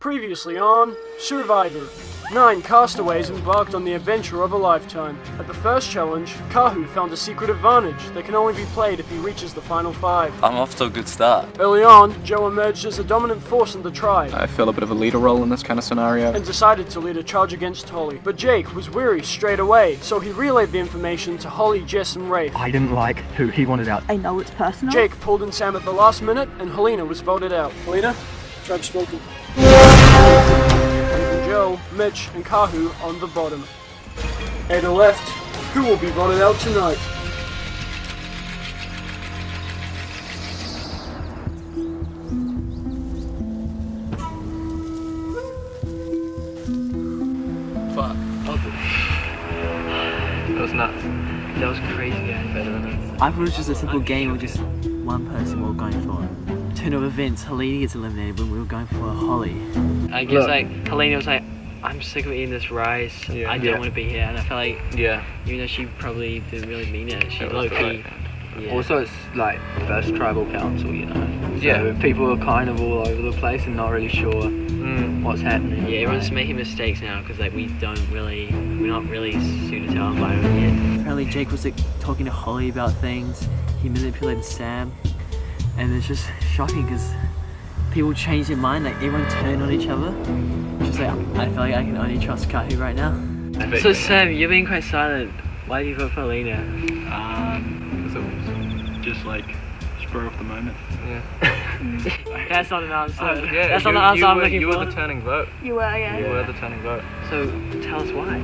Previously on Survivor. 9 castaways embarked on the adventure of a lifetime. At the first challenge, Kahu found a secret advantage that can only be played if he reaches the final 5. I'm off to a good start. Early on, Joe emerged as a dominant force in the tribe. I feel a bit of a leader role in this kind of scenario. And decided to lead a charge against Holly. But Jake was weary straight away, so he relayed the information to Holly, Jess and Rafe. I didn't like who he wanted out. I know it's personal. Jake pulled in Sam at the last minute, and Helena was voted out. Helena, tribe spoken. Leaving Joe, Mitch, and Kahu on the bottom. Ada left. Who will be voted out tonight? Fuck. That was nuts. That was crazy, yeah. Better than us. I thought it was just a simple game with just one person we were going for. Turn of events, Helena gets eliminated when we were going for Holly. I guess like Helena was like, I'm sick of eating this rice. I don't want to be here, and I felt like even though she probably didn't really mean it, she low key. Yeah. Also, it's like first tribal council, you know. So people are kind of all over the place and not really sure what's happening. Yeah, everyone's making mistakes now because like we're not really suited to our environment yet. Apparently Jake was like talking to Holly about things. He manipulated Sam, and it's just shocking because people change their mind. Like everyone turned on each other. Just like I feel like I can only trust Kahu right now. So Sam, you're being quite silent. Why do you vote for Helena? Because it was just like spur of the moment. Yeah. That's not an answer. That's not the answer I'm looking for. You were the turning vote. You were, yeah. You were the turning vote. So tell us why.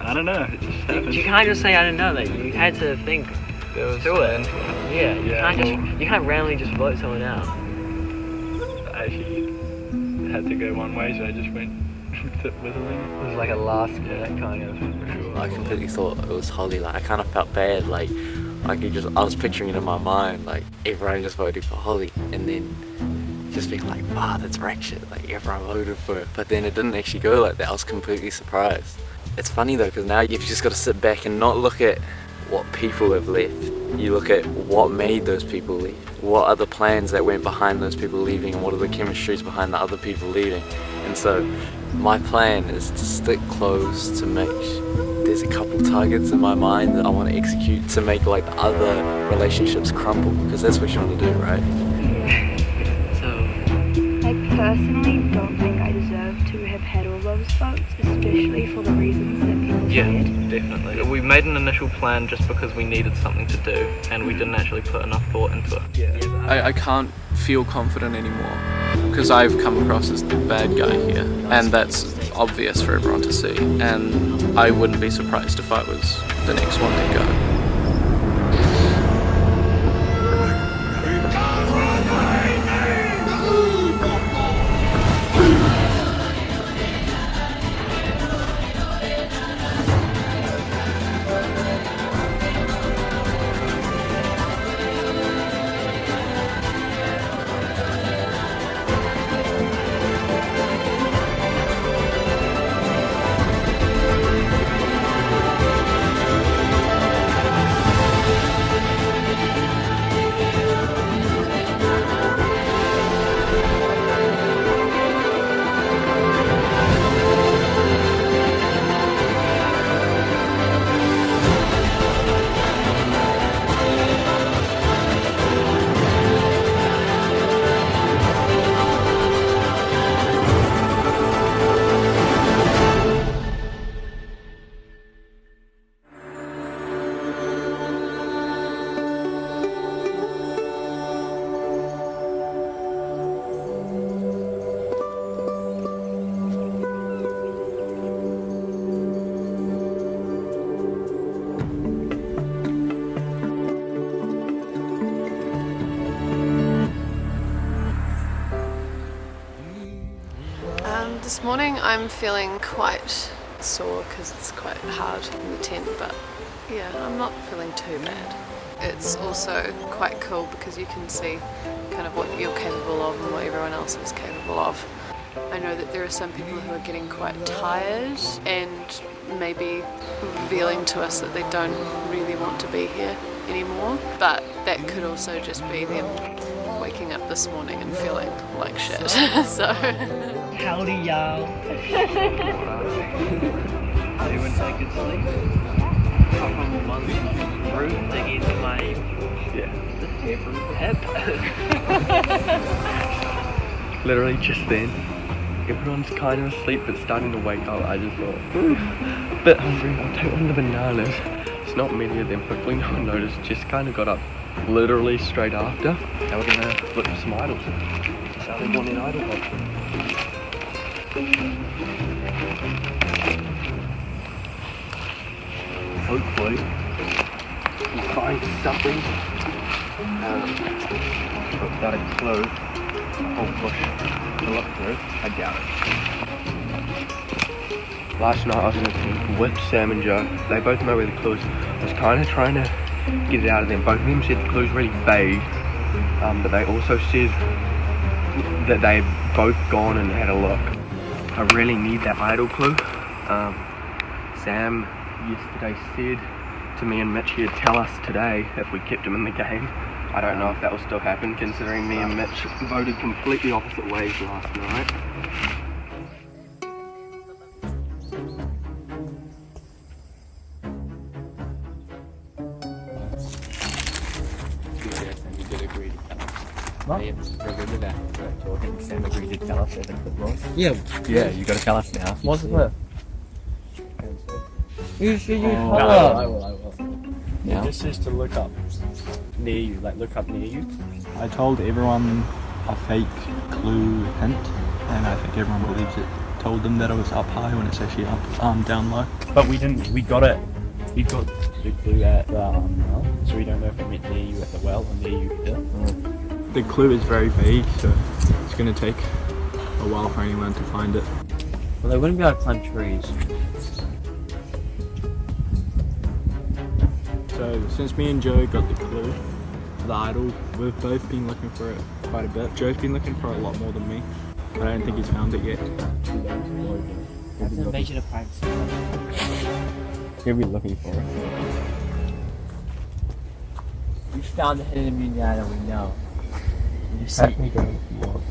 I don't know. It just happened. You can't just say I don't know. Like you had to think There was to it. Yeah. You can't randomly just vote someone out. I actually had to go one way, so I just went with Helena. It was like a last minute kind of. For sure. I completely thought it was Holly. Like I kind of felt bad. Like I was picturing it in my mind. Like everyone just voted for Holly, and then just being like, "Wow, that's wreck shit." Like everyone voted for it, but then it didn't actually go like that. I was completely surprised. It's funny though, because now you've just got to sit back and not look at what people have left. You look at what made those people leave. What are the plans that went behind those people leaving, and what are the chemistries behind the other people leaving? And so my plan is to stick close to make. There's a couple targets in my mind that I want to execute to make like the other relationships crumble, because that's what you want to do, right? I personally don't think I deserve to have had all those votes, especially for the reasons that people said. Definitely. We made an initial plan just because we needed something to do, and we didn't actually put enough thought into it. I can't feel confident anymore because I've come across as the bad guy here, and that's obvious for everyone to see, and I wouldn't be surprised if I was the next one to go. This morning I'm feeling quite sore because it's quite hard in the tent, but yeah, I'm not feeling too bad. It's also quite cool because you can see kind of what you're capable of and what everyone else is capable of. I know that there are some people who are getting quite tired and maybe revealing to us that they don't really want to be here anymore, but that could also just be them waking waking up this morning and feeling like shit. So. Howdy, y'all. Anyone take a sleep? Apart from one room digging into my hip. Literally just then, everyone's kind of asleep but starting to wake up. I just thought, a bit hungry, I'll take one of the bananas. It's not many of them, hopefully no one noticed. Just kind of got up literally straight after. Now we're gonna flip some idols. How they want an idol box. Hopefully, we find something. Without a clue, a whole bush to look through. I doubt it. Last night I was in a tent with Sam and Joe. They both know where the clue is. I was kind of trying to get it out of them. Both of them said the clue's really vague, but they also said that they've both gone and had a look. I really need that idol clue. Sam yesterday said to me and Mitch he'd tell us today if we kept him in the game. I don't know if that will still happen considering me and Mitch voted completely opposite ways last night. You did agree to tell us. What? Remember that talking, Sam agreed to tell us that the clip was? Yeah, you gotta tell us now. What's the clip? You should use I will. Yeah. It just says to look up near you, like look up near you. I told everyone a fake clue hint, and I think everyone believes it. Told them that it was up high when it's actually up down low. But we didn't. We got it. We got the clue at the well, so we don't know if it meant near you at the well or near you here. The clue is very vague, so it's going to take a while for anyone to find it. Well, they wouldn't be able to climb trees. So since me and Joe got the clue for the idol, we've both been looking for it quite a bit. Joe's been looking for it a lot more than me. I don't think he's found it yet. That's an invasion of privacy. He'll be looking for it. We found the hidden immunity item, we know. You see. Let me go if you want.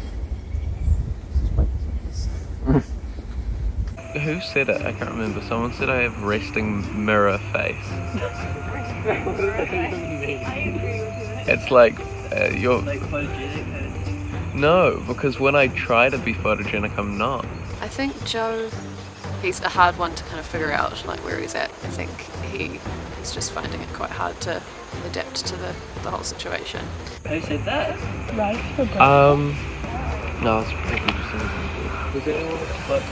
Who said it? I can't remember. Someone said I have resting mirror face. It's like you're. No, because when I try to be photogenic, I'm not. I think Joe, he's a hard one to kind of figure out like where he's at. I think he's just finding it quite hard to adapt to the whole situation. Who said that? No, it's pretty interesting. Does anyone want to split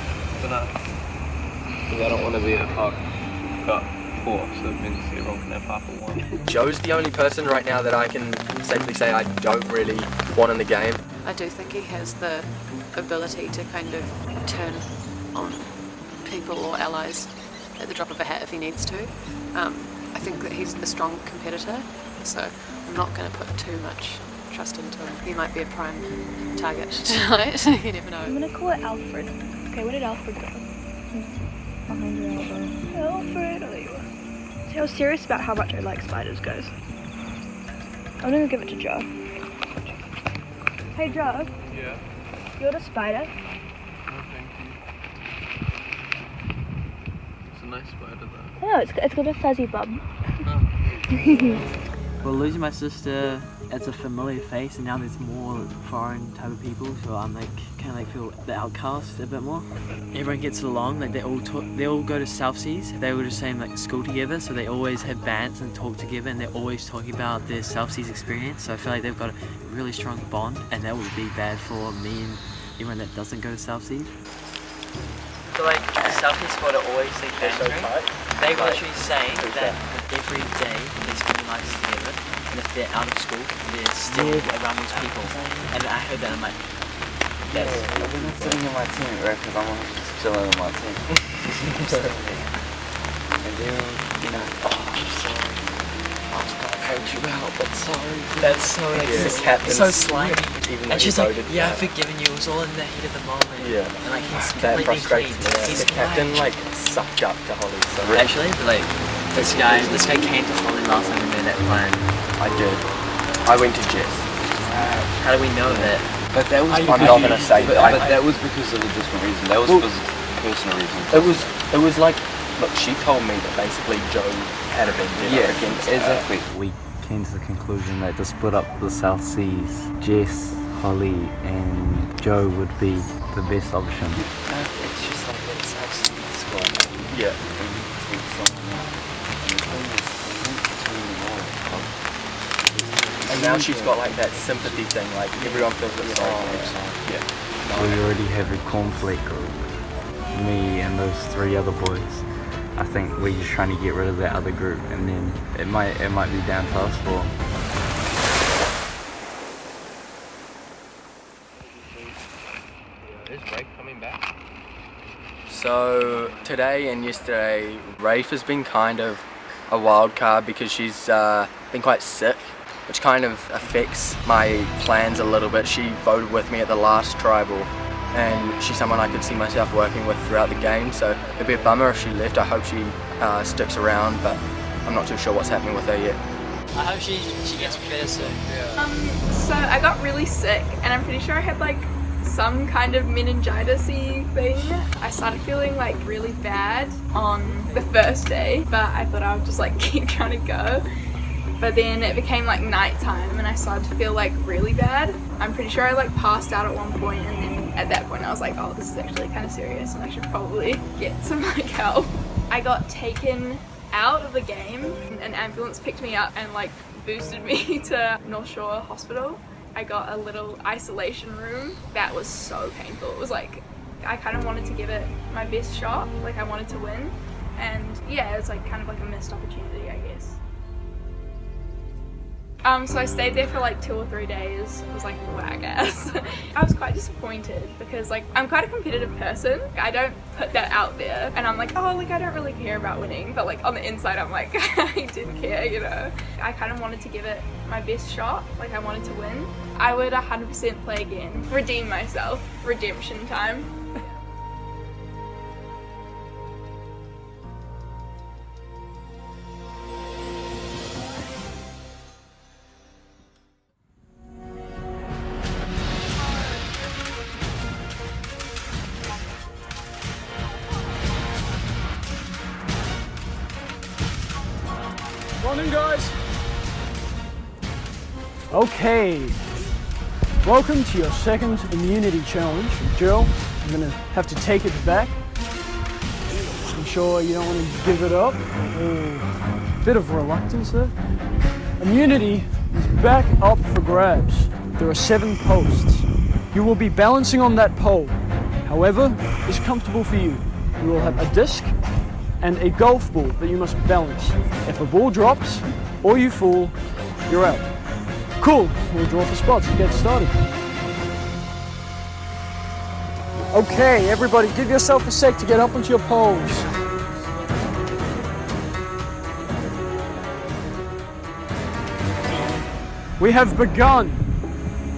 tonight? Because I don't want to be a hog. Got 4, so that means everyone can have half of one. Joe's the only person right now that I can safely say I don't really want in the game. I do think he has the ability to kind of turn on people or allies at the drop of a hat if he needs to. I think that he's a strong competitor, so I'm not going to put too much trust into him. He might be a prime target tonight. You never know. I'm gonna call it Alfred. Okay, where did Alfred go? Behind your elbow. Alfred, oh, there you are. See how serious about how much I like spiders goes. I'm gonna give it to Joe. Hey Joe. Yeah? You're the spider. Oh, thank you. It's a nice spider though. Oh, it's got a fuzzy bum. Well, losing my sister, it's a familiar face, and now there's more foreign type of people, so I'm like kind of like feel the outcast a bit more. Everyone gets along, like they all go to South Seas. They were the same like school together, so they always have bands and talk together, and they're always talking about their South Seas experience. So I feel like they've got a really strong bond, and that would be bad for me and everyone that doesn't go to South Seas. So like the South Seas squad are always the band group. They were literally saying that every day they spend their lives together, and if they're out of school, they're still around these people. And I heard that, I'm like, yes. I've been sitting in my tent, right? Because I'm just chilling in my tent. And then, you know, I'm sorry. I was gonna coach you out, but sorry. That's so like so slimy. And she's like, yeah, I've forgiven you. It was all in the heat of the moment. Yeah. And like he's That completely frustrates clean. me. Yeah. He's The captain like sucked up to Holly. So actually, like this guy came to Holly last time we made that plan. I did. I went to Jess. How do we know that? But that was. I'm not gonna say but, that. but that was because of a different reason. That was Well, for personal reasons. It was like, look, she told me that basically Joe had a vendetta against her. exactly. We came to the conclusion that to split up the South Seas, Jess, Holly and Joe would be the best option. It's just like that South squad. Yeah. And now she's got like that sympathy thing, like everyone feels a bit sorry for her. Yeah. We already have a cornflake group, me and those 3 other boys. I think we're just trying to get rid of that other group, and then it might be down to us for. Is Rafe coming back? So today and yesterday, Rafe has been kind of a wild card because she's been quite sick, which kind of affects my plans a little bit. She voted with me at the last tribal, and she's someone I could see myself working with throughout the game, so it'd be a bummer if she left. I hope she sticks around, but I'm not too sure what's happening with her yet. I hope she gets better soon. So I got really sick, and I'm pretty sure I had like some kind of meningitis-y thing. I started feeling like really bad on the first day, but I thought I would just like keep trying to go. But then it became like nighttime and I started to feel like really bad. I'm pretty sure I like passed out at one point, and then at that point I was like, oh, this is actually kind of serious and I should probably get some like help. I got taken out of the game. An ambulance picked me up and like boosted me to North Shore Hospital. I got a little isolation room. That was so painful. It was like, I kind of wanted to give it my best shot. Like I wanted to win. And yeah, it was like kind of like a missed opportunity, I guess. So I stayed there for like 2 or 3 days. It was like whack ass. I was quite disappointed because like I'm quite a competitive person. I don't put that out there and I'm like, oh, like I don't really care about winning, but like on the inside I'm like I did care, you know. I kind of wanted to give it my best shot. Like I wanted to win. I would 100% play again. Redeem myself. Redemption time. Morning, guys. Okay. Welcome to your second immunity challenge. Jill, I'm gonna have to take it back. I'm sure you don't want to give it up. Bit of reluctance there. Immunity is back up for grabs. There are 7 posts. You will be balancing on that pole. However, it's comfortable for you. You will have a disc and a golf ball that you must balance. If a ball drops or you fall, you're out. Cool, we'll draw for spots and get started. Okay, everybody, give yourself a sec to get up onto your poles. We have begun.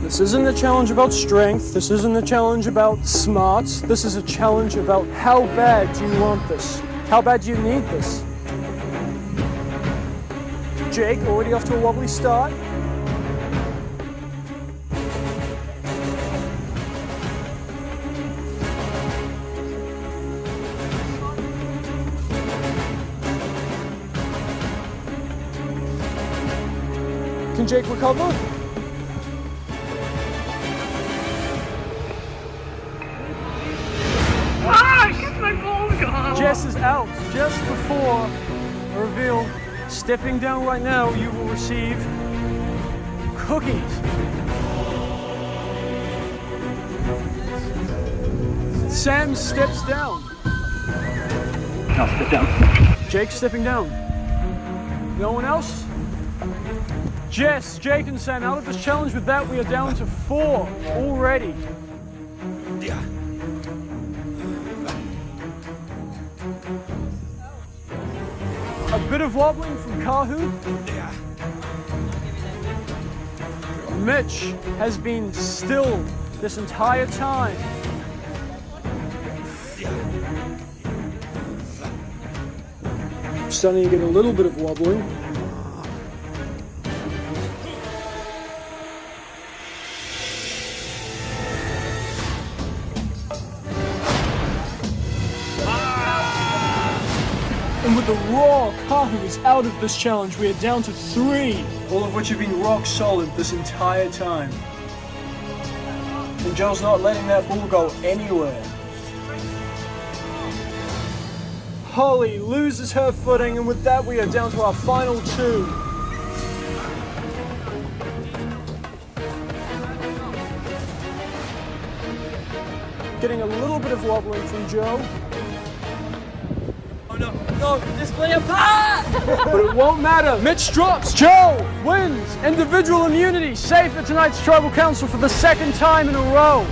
This isn't a challenge about strength. This isn't a challenge about smarts. This is a challenge about how bad do you want this? How bad do you need this? Jake, already off to a wobbly start. Can Jake recover? Jess is out just before a reveal. Stepping down right now, you will receive cookies. Sam steps down. I'll step down. Jake stepping down. No one else? Jess, Jake, and Sam out of this challenge. With that, we are down to 4 already. A bit of wobbling from Kahu. Mitch has been still this entire time. Starting to get a little bit of wobbling. And with the raw Kahu out of this challenge, we are down to 3, all of which have been rock solid this entire time. And Joe's not letting that ball go anywhere. Holly loses her footing, and with that we are down to our final 2. Getting a little bit of wobbling from Joe. Oh no, just play a part! But it won't matter. Mitch drops. Joe wins individual immunity, safe at tonight's Tribal Council for the 2nd time in a row.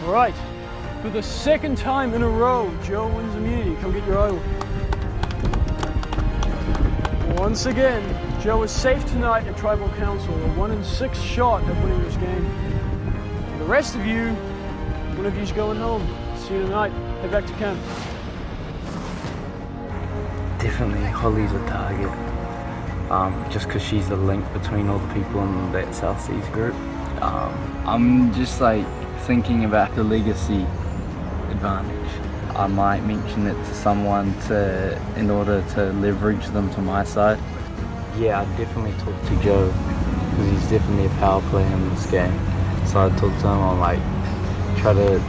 All right, for the 2nd time in a row, Joe wins immunity. Come get your idol. Once again, Joe is safe tonight at Tribal Council, a 1 in 6 shot at winning this game. For the rest of you, one of you's going home. See you tonight. Head back to camp. Definitely Holly's a target. Just because she's the link between all the people in that South Seas group. I'm just like thinking about the legacy advantage. I might mention it to someone in order to leverage them to my side. Yeah, I'd definitely talk to Joe because he's definitely a power player in this game. So I'd talk to him, I'll like try to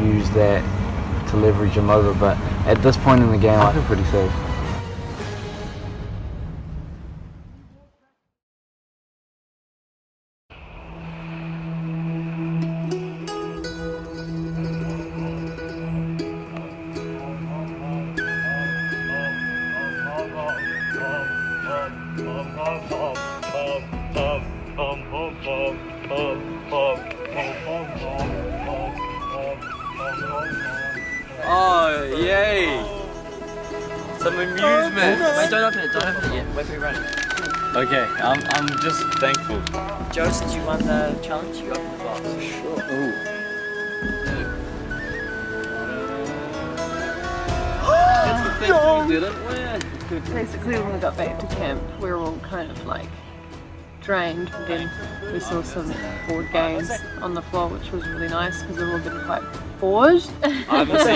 use that to leverage him over, but at this point in the game I feel pretty safe. Oh, yay! Some amusement. Wait, don't open it yet. Wait for your run. Okay, I'm just thankful. Joe, since you won the challenge, you open the box. Sure. Ooh. That's the thing, you didn't win. Basically, when we got back to camp, we were all kind of like drained. And then we saw some board games on the floor, which was really nice because we were all getting quite bored.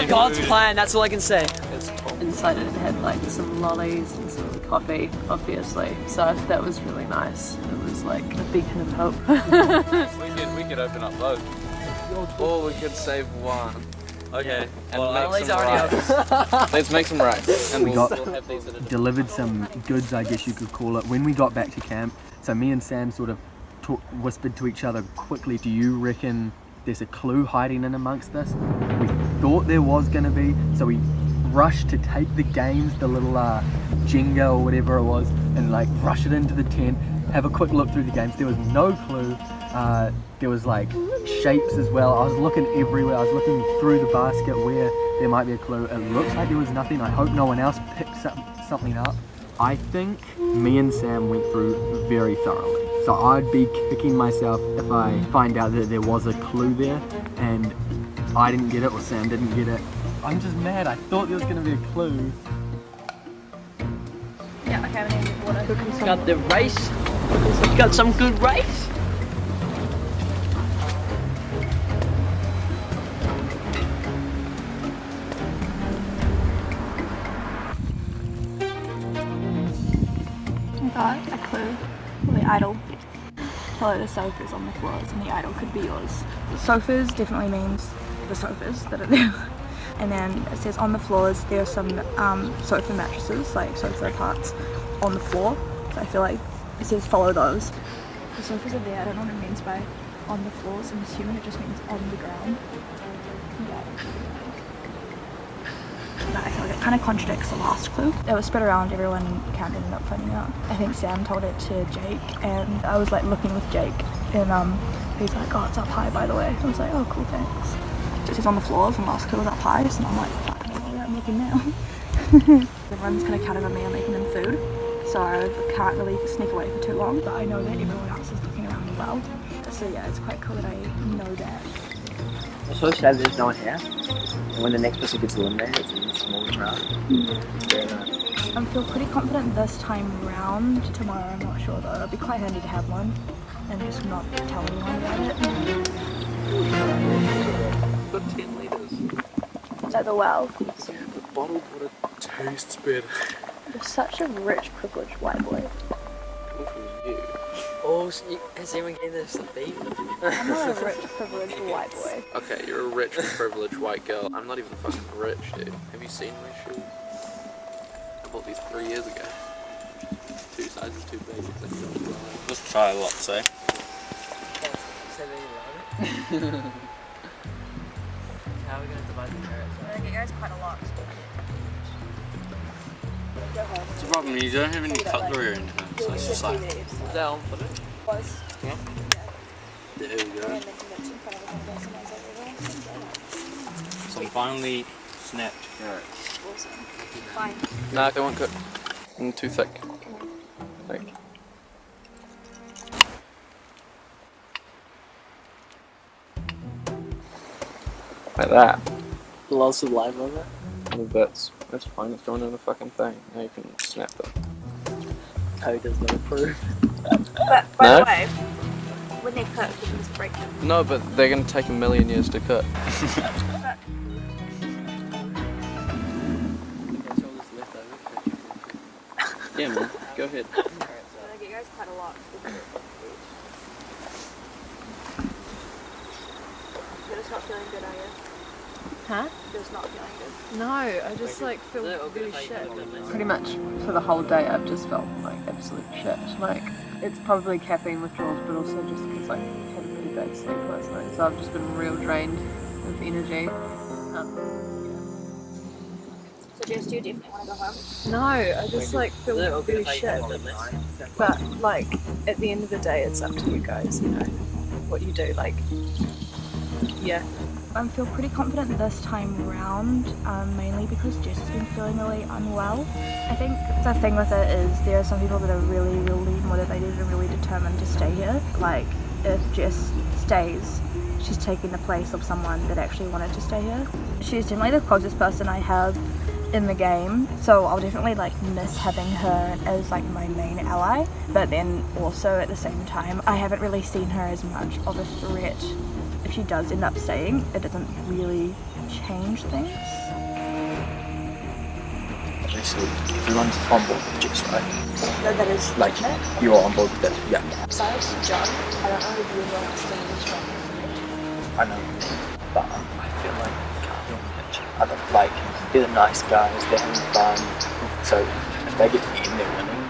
God's plan, that's all I can say. Inside it had like some lollies and some coffee, obviously. So that was really nice. It was like a beacon of hope. We could open up both. Or we could save one. Okay, and Lollies make some already rice. Let's make some rice. And We we'll got have these at a delivered some goods, I guess you could call it, when we got back to camp. So me and Sam sort of whispered to each other quickly, do you reckon there's a clue hiding in amongst this? We thought there was going to be, so we rushed to take the games, the little Jenga or whatever it was, and like rush it into the tent, have a quick look through the games. There was no clue. There was like shapes as well. I was looking everywhere. I was looking through the basket where there might be a clue. It looks like there was nothing. I hope no one else picked something up. I think me and Sam went through very thoroughly. So I'd be kicking myself if I find out that there was a clue there and I didn't get it or Sam didn't get it. I'm just mad. I thought there was going to be a clue. Yeah, okay, I need water. Got the rice. Got some good rice. Got a clue. Well, the idol. Follow the sofas on the floors and the idol could be yours. The sofas definitely means the sofas that are there. And then it says on the floors there are some sofa mattresses, like sofa parts on the floor. So I feel like it says follow those. The sofas are there. I don't know what it means by on the floors. I'm assuming it just means on the ground. Yeah. But I feel like it kind of contradicts the last clue. It was spread around, everyone in camp ended up finding out. I think Sam told it to Jake, and I was like looking with Jake, and he's like, oh, it's up high by the way. I was like, oh, cool, thanks. It says on the floors, and last clue was up high, so I'm like, fuck, I don't know where I'm looking now. Everyone's kind of counting on me and making them food, so I can't really sneak away for too long, but I know that everyone else is looking around as well. So yeah, it's quite cool that I know that. I'm so sad there's no one here. And when the next person gets eliminated, it's in a small crowd. I feel pretty confident this time round. Tomorrow, I'm not sure though. It'd be quite handy to have one and just not tell anyone about it. Put 10 litres. Is that the well? Yeah, the bottled water tastes better. You're such a rich, privileged white boy. Coming from you. Oh, so has anyone getting this to beat? I'm not a rich, privileged white boy. Okay, you're a rich, privileged white girl. I'm not even fucking rich, dude. Have you seen my shoes? I bought these 3 years ago. 2 sizes too big. Let's try lots, eh? Say that you love it. How are we going to divide the carrots? I think it goes quite a lot. The problem is you don't have any cutlery or anything, so it's just like... Is that on footage? Yeah. There we go. Some finely snapped carrots. Fine. Nah, they won't cook. Too thick. Thick. Like that. Lots of live on that. That's fine, it's going in the fucking thing. Now you can snap it. Code does not approve. But by No? the way, when they cook, you can just break them. No, but they're gonna take a million years to cook. Yeah, man, go ahead. I think it goes quite a lot. You're just not feeling good, are you? Huh? You're just not feeling good. No, I just like feel Little really bit shit. like Pretty much for the whole day I've just felt like absolute shit. Like it's probably caffeine withdrawals, but also just because like I had a really bad sleep last night, so I've just been real drained of energy. So Jess, do you definitely want to go home? No, I just like feel really shit. But like at the end of the day, it's up to you guys. You know what you do. Like, yeah. I feel pretty confident this time round, mainly because Jess has been feeling really unwell. I think the thing with it is there are some people that are really, really motivated and really determined to stay here. Like, if Jess stays, she's taking the place of someone that actually wanted to stay here. She's definitely the closest person I have in the game, so I'll definitely like miss having her as like my main ally, but then also at the same time I haven't really seen her as much of a threat. If she does end up staying, it doesn't really change things. Okay, so everyone's on board with Jess, right? No, that is Like, it. you're on board with it? Yeah. Besides John, I don't know if you will understand this one. I know, but I feel like I don't like, they're the nice guys, they're having fun, so if they get to the end, they're winning.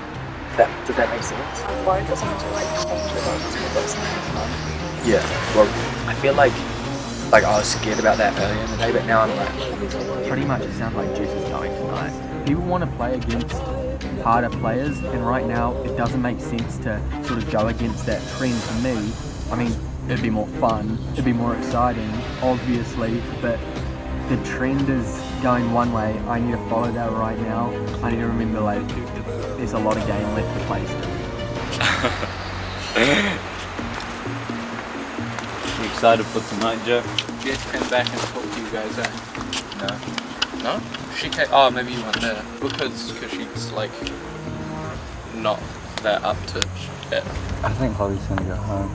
Does that make sense? I'm worried that someone's going to like change the votes for this one. Yeah, well, I feel like I was scared about that earlier in the day, but now I'm like... Pretty much it sounds like Jess is going tonight. People want to play against harder players, and right now it doesn't make sense to sort of go against that trend for me. I mean, it'd be more fun, it'd be more exciting, obviously, but the trend is going one way. I need to follow that right now. I need to remember, like, there's a lot of game left to play still. You excited for tonight, Joe? Jess came back and talked to you guys, eh? No. No? She came. Oh, maybe you weren't there. Because she's like not that up to it. I think Holly's gonna go home.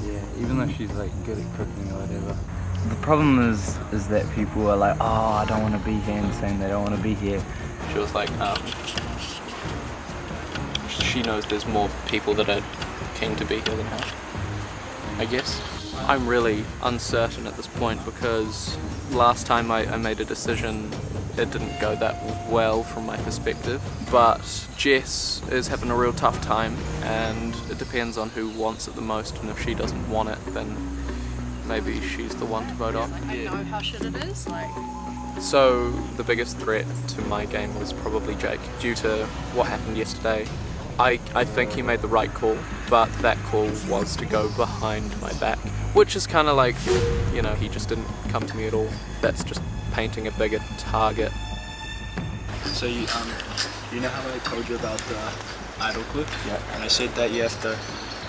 Yeah, even though she's like good at cooking or whatever. The problem is that people are like, oh, I don't want to be here, and saying they don't want to be here. She was like, she knows there's more people that are keen to be here than her, I guess. I'm really uncertain at this point because last time I made a decision, it didn't go that well from my perspective. But Jess is having a real tough time, and it depends on who wants it the most, and if she doesn't want it, then maybe she's the one to vote on. I know how shit it is. Like, so the biggest threat to my game was probably Jake. Due to what happened yesterday, I think he made the right call, but that call was to go behind my back, which is kind of like, you know, he just didn't come to me at all. That's just painting a bigger target. So you know how I told you about the idle clip? Yeah. And I said that you have to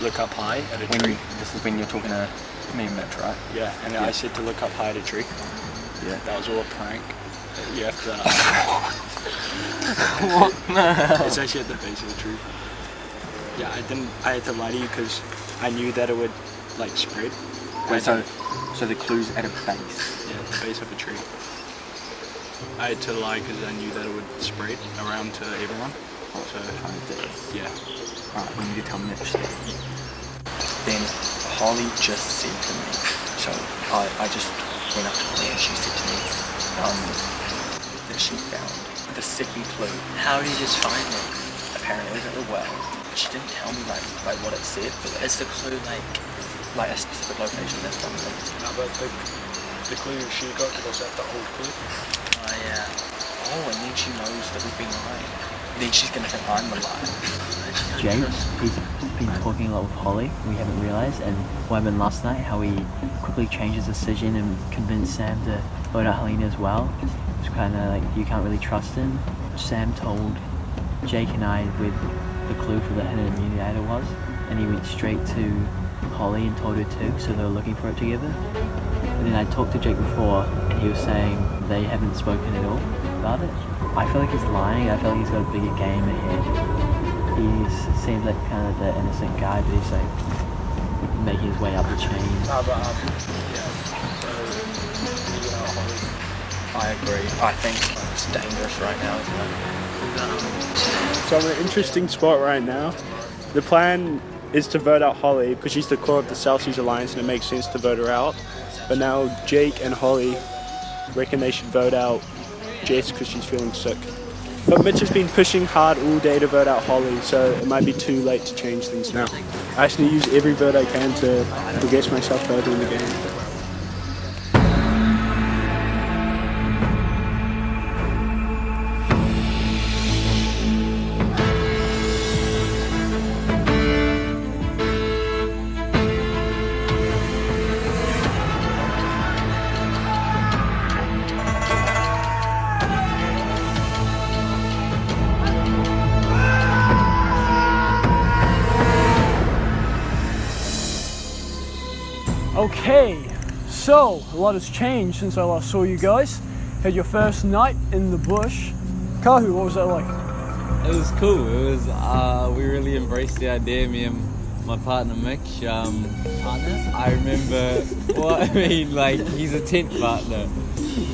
look up high at a tree. This is when you're talking to me and Mitch, right? Yeah, and I said to look up high at a tree. Yeah. That was all a prank. You have to... What? It's actually at the base of the tree. Yeah, I had to lie to you because I knew that it would like spread. Wait, So the clue's at a base. Yeah, the base of a tree. I had to lie because I knew that it would spread around to everyone. So, yeah. Alright, we need to tell Mitch that. Then Holly just said to me, so I just went up to Holly and she said to me that she found the second clue. How did you just find it? Apparently it was at the well. She didn't tell me like what it said, but Is the clue like a specific location that's one thing. No, but the clue she got was at the whole clue. Oh yeah. Oh, and then she knows that we've been lying. Then she's gonna think I'm the liar. Jake, he's been talking a lot with Holly, we haven't realised, and what happened last night, how he quickly changed his decision and convinced Sam to vote out Helena as well. It's kind of like, you can't really trust him. Sam told Jake and I with the clue for the hidden immunizer was, and he went straight to Holly and told her too, so they were looking for it together. And then I talked to Jake before, and he was saying they haven't spoken at all about it. I feel like he's lying. I feel like he's got a bigger game ahead. He seems like kind of the innocent guy, but he's like making his way up the chain. I agree. I think it's dangerous right now, isn't it? So I'm in an interesting spot right now. The plan is to vote out Holly because she's the core of the South Seas Alliance and it makes sense to vote her out. But now Jake and Holly reckon they should vote out Jess because she's feeling sick. But Mitch has been pushing hard all day to vote out Holly, so it might be too late to change things now. I actually use every vote I can to progress myself further in the game. Okay, so a lot has changed since I last saw you guys. Had your first night in the bush. Kahu, what was that like? It was cool. It was we really embraced the idea. Me and my partner Mitch. Partners? I remember. Well, I mean, like he's a tent partner.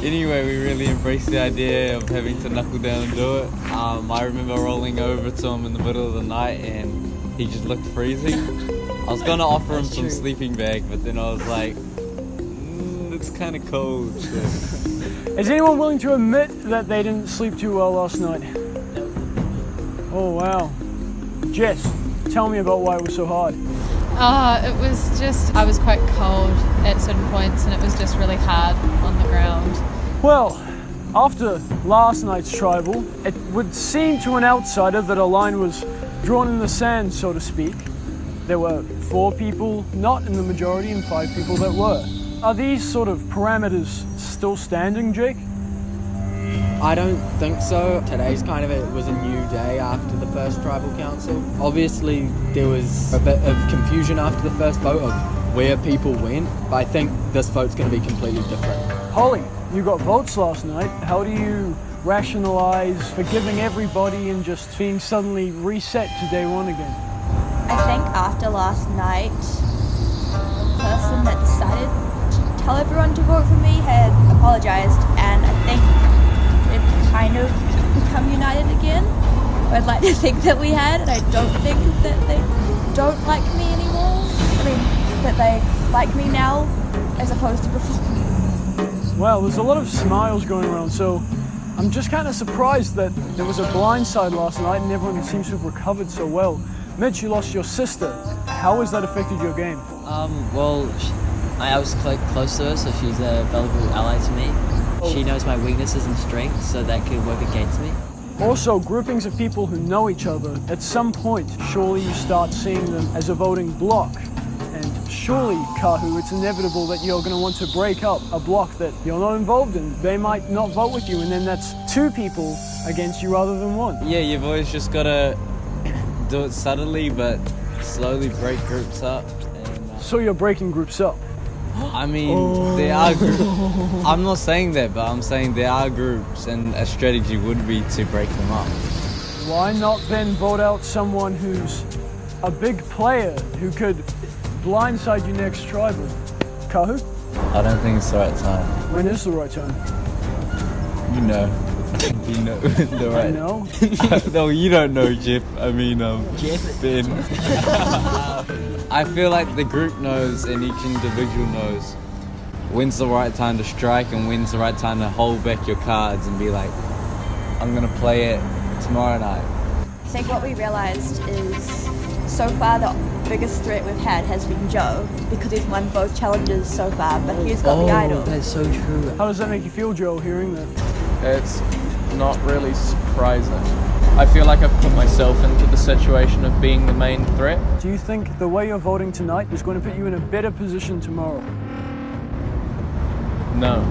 Anyway, we really embraced the idea of having to knuckle down and do it. I remember rolling over to him in the middle of the night, and he just looked freezing. I was gonna offer him some sleeping bag, but then I was like, it's kind of cold. So. Is anyone willing to admit that they didn't sleep too well last night? Oh wow. Jess, tell me about why it was so hard. It was just, I was quite cold at certain points and it was just really hard on the ground. Well, after last night's tribal, it would seem to an outsider that a line was drawn in the sand, so to speak. There were 4 people not in the majority and 5 people that were. Are these sort of parameters still standing, Jake? I don't think so. Today's kind of it was a new day after the first tribal council. Obviously there was a bit of confusion after the first vote of where people went, but I think this vote's going to be completely different. Holly, you got votes last night. How do you rationalize forgiving everybody and just being suddenly reset to day 1 again? I think after last night, the person that decided to tell everyone to vote for me had apologized, and I think it kind of become united again. I'd like to think that we had, and I don't think that they don't like me anymore. I mean, that they like me now as opposed to before. Well, there's a lot of smiles going around, so I'm just kind of surprised that there was a blindside last night and everyone seems to have recovered so well. Mitch, you lost your sister. How has that affected your game? Well, I was close to her, so she's a valuable ally to me. She knows my weaknesses and strengths, so that could work against me. Also, groupings of people who know each other, at some point, surely you start seeing them as a voting bloc. And surely, Kahu, it's inevitable that you're going to want to break up a bloc that you're not involved in. They might not vote with you, and then that's 2 people against you rather than 1. Yeah, you've always just got to do it subtly, but slowly break groups up. And, So you're breaking groups up? I mean, there are groups. I'm not saying that, but I'm saying there are groups, and a strategy would be to break them up. Why not then vote out someone who's a big player who could blindside you next tribal? Kahu? I don't think it's the right time. When is the right time? You know. You know the right. I know. No, you don't know, Jeff. I mean, Jeff. Ben. I feel like the group knows and each individual knows when's the right time to strike and when's the right time to hold back your cards and be like, I'm gonna play it tomorrow night. I think what we realised is so far the biggest threat we've had has been Joe because he's won both challenges so far, but he's got the idol. That's so true. How does that make you feel, Joe, hearing that? It's not really surprising. I feel like I've put myself into the situation of being the main threat. Do you think the way you're voting tonight is going to put you in a better position tomorrow? No.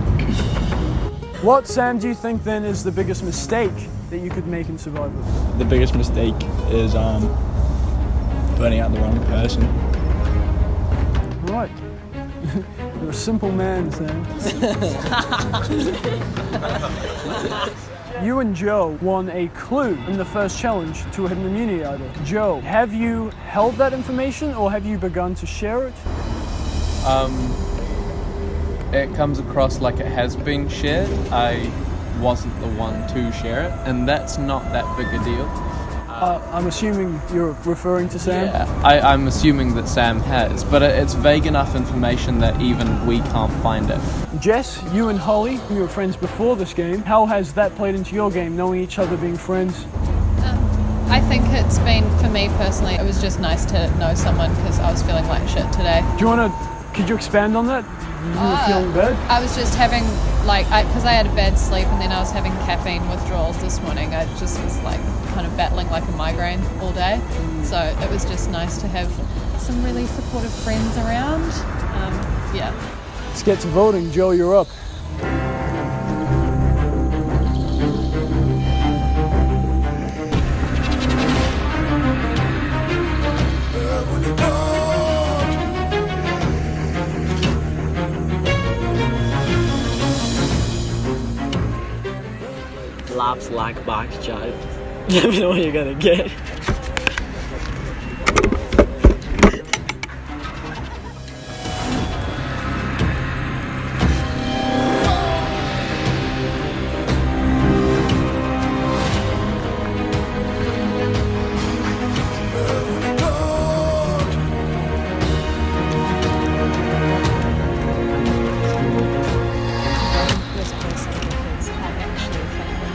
What, Sam, do you think then is the biggest mistake that you could make in Survivor? The biggest mistake is voting out the wrong person. Right. You're a simple man, Sam. You and Joe won a clue in the first challenge to a hidden immunity idol. Joe, have you held that information or have you begun to share it? It comes across like it has been shared. I wasn't the one to share it, and that's not that big a deal. I'm assuming you're referring to Sam? Yeah, I'm assuming that Sam has, but it's vague enough information that even we can't find it. Jess, you and Holly, you were friends before this game. How has that played into your game, knowing each other, being friends? I think it's been, for me personally, it was just nice to know someone because I was feeling like shit today. Could you expand on that? You were feeling bad? I was just having, because I had a bad sleep and then I was having caffeine withdrawals this morning. I just was kind of battling like a migraine all day. So it was just nice to have some really supportive friends around. Yeah. Let's get to voting. Joe, you're up. Laughs like box Joe. You never know what you're gonna get.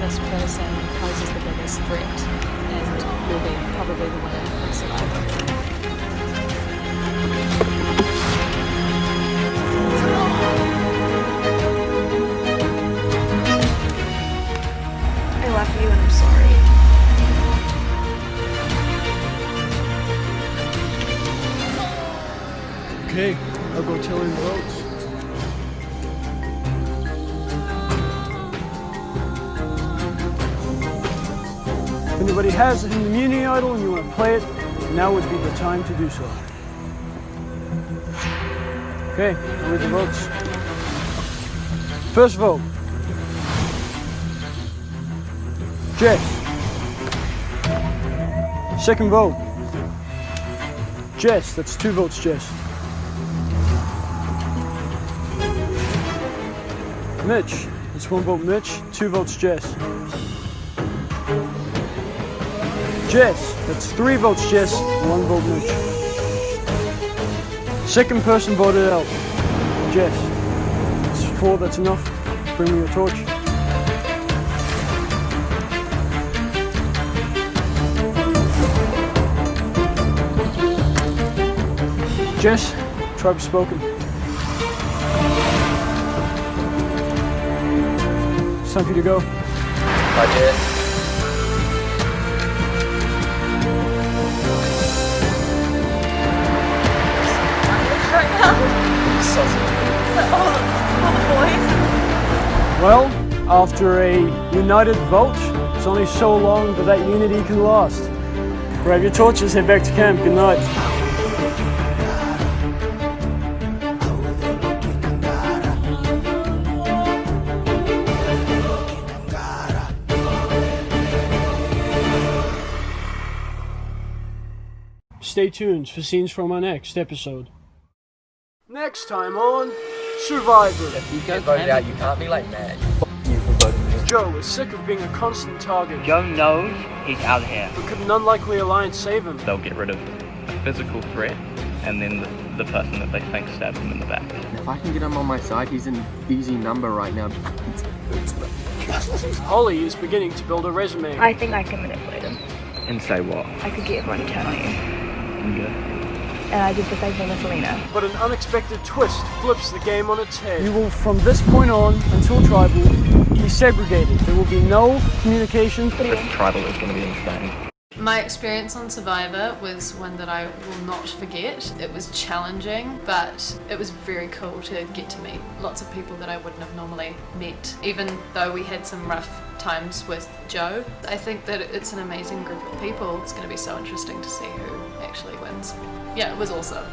This person poses the biggest threat and will be probably the winner of Survivor. I love you and I'm sorry. Okay, I'll go tally the votes. If anybody has an immunity idol and you want to play it, now would be the time to do so. Okay, I'll read the votes. First vote. Jess. Second vote. Jess, that's 2 votes, Jess. Mitch, that's 1 vote, Mitch. 2 votes, Jess. Jess, that's 3 votes, Jess. 1 vote, Mitch. Second person voted out, Jess. That's 4, that's enough. Bring me your torch. Jess, tribe spoken. It's time for you to go. Bye, Jess. Well, after a united vote, it's only so long that that unity can last. Grab your torches, head back to camp. Good night. Stay tuned for scenes from our next episode. Next time on Survivor. If you get voted out, you can't be like mad. Joe is sick of being a constant target. Joe knows he's out of here. But could an unlikely alliance save him? They'll get rid of a physical threat and then the person that they think stabbed him in the back. If I can get him on my side, he's an easy number right now. Holly is beginning to build a resume. I think I can manipulate him. And say what? I could get everyone to turn on you. Okay. And I did the same thing with Selena. But an unexpected twist flips the game on its head. You will, from this point on until Tribal, be segregated. There will be no communications. Tribal is going to be insane. My experience on Survivor was one that I will not forget. It was challenging, but it was very cool to get to meet lots of people that I wouldn't have normally met. Even though we had some rough times with Joe, I think that it's an amazing group of people. It's going to be so interesting to see who actually wins. Yeah, it was awesome.